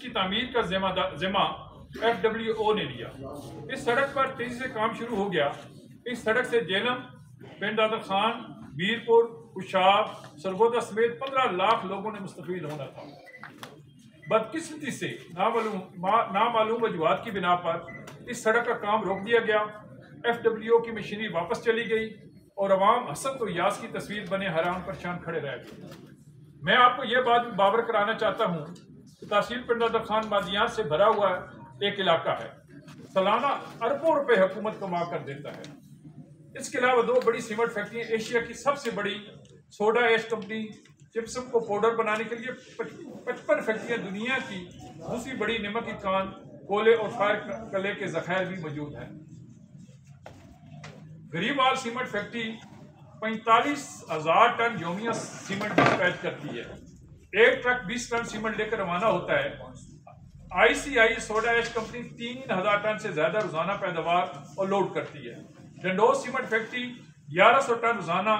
इसकी तामीर का जिम्मा FWO ने लिया। इस सड़क पर तेजी से काम शुरू हो गया। इस सड़क से जेलम, पिंड दादर खान, मीरपुर, कुशाब, सरगोदा समेत 15 लाख लोगों ने मुस्तफीद होना था। बदकिस्मती से नामालूम वजूहात की बिना पर इस सड़क का काम रोक दिया गया। FWO की मशीनरी वापस चली गई और अवाम हसद तो यास की तस्वीर बने हैरान परेशान खड़े रह गए। मैं आपको यह बात भी बावर कराना चाहता हूँ कि तहसील पिंड दादर खान मादियात से भरा हुआ एक इलाका है, सालाना अरबों रुपए हुकूमत कमा कर देता है। इसके अलावा 2 बड़ी सीमेंट फैक्ट्रियां, एशिया की सबसे बड़ी सोडा एश कंपनी, जिप्सम को पाउडर बनाने के लिए 55 फैक्ट्रियां, दुनिया की दूसरी बड़ी नमक की कान, कोयले और फायर कले के जखायर भी मौजूद हैं। गरीबवाल सीमेंट फैक्ट्री 45,000 टन योमिया सीमेंट डिस्पैच करती है। एक ट्रक 20 टन सीमेंट लेकर रवाना होता है। ICI soda ash company 3,000 ton से ज्यादा रोजाना पैदावार और लोड करती है। डंडोज सीमेंट फैक्ट्री 1100 टन रोजाना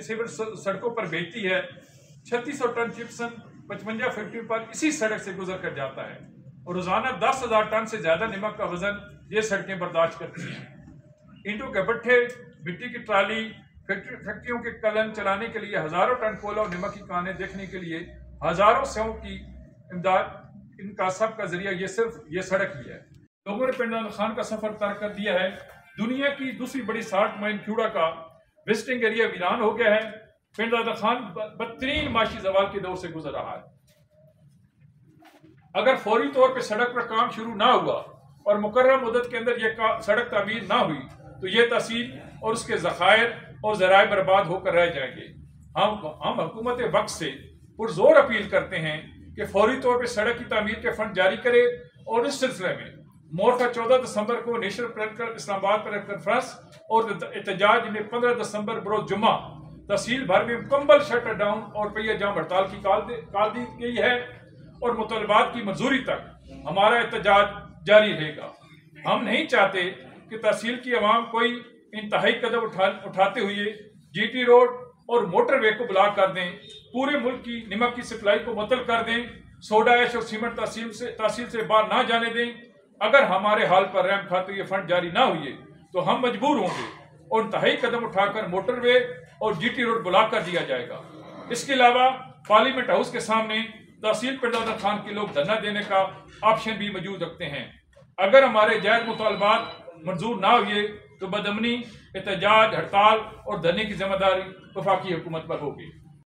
सीमेंट सड़कों पर बेचती है। 3600 टन चिप्सन 55 फैक्ट्री पर इसी सड़क से गुजर कर जाता है और रोजाना 10,000 टन से ज्यादा नमक का वजन ये सड़कें बर्दाश्त करती हैं। ईंटों के भट्ठे, मिट्टी की ट्राली, फैक्ट्रियों के कलन चलाने के लिए हजारों टन कोयला और नमक की कानें देखने के लिए हजारों सौ की इमदाद, इनका सब का जरिया ये सिर्फ ये सड़क ही है। लोगों ने पिंड दादर खान का सफर तर्क कर दिया है। दुनिया की दूसरी बड़ी 60 माइल क्यूड़ा का विजिटिंग एरिया वीरान हो गया है। पिंड दादर खान बदतरीन माशी जवाल के दौर से गुजर रहा है। अगर फौरी तौर पर सड़क पर काम शुरू ना हुआ और मुकर्रर मुद्दत के अंदर यह सड़क तामीर ना हुई तो यह तहसील और उसके जखायर और जराए बर्बाद होकर रह जाएंगे। हम हुकूमत वक्त से पुरजोर अपील करते हैं कि फौरी तौर पर सड़क की तामीर के फंड जारी करे और इस सिलसिले में मोरखा 14 दिसंबर को नेशनल प्रेस इस्लामाबाद पर कॉन्फ्रेंस और एहतजाज में 15 दिसंबर बरोज जुम्मा तहसील भर में मुकम्मल शटर डाउन और पहिया जाम हड़ताल की काल दी गई है और मुतालबात की मंजूरी तक हमारा एहतजाज जारी रहेगा। हम नहीं चाहते कि तहसील की आवाम कोई इंतहाई कदम उठाते हुए GT रोड और मोटरवे को ब्लॉक कर दें, पूरे मुल्क की नमक की सप्लाई को मुअत्तल कर दें, सोडा ऐश और सीमेंट तहसील से बाहर ना जाने दें। अगर हमारे हाल पर रहम खाते ये फंड जारी ना हुए तो हम मजबूर होंगे और इंतहाई कदम उठाकर मोटरवे और GT रोड ब्लॉक कर दिया जाएगा। इसके अलावा पार्लियामेंट हाउस के सामने तहसील पिंड दादर खान के लोग धरना देने का ऑप्शन भी मौजूद रखते हैं। अगर हमारे जायज मुतालबात मंजूर ना हुए तो बदअमनी, एहतजाज, हड़ताल और धरने की जिम्मेदारी वफाकी हुकूमत पर होगी।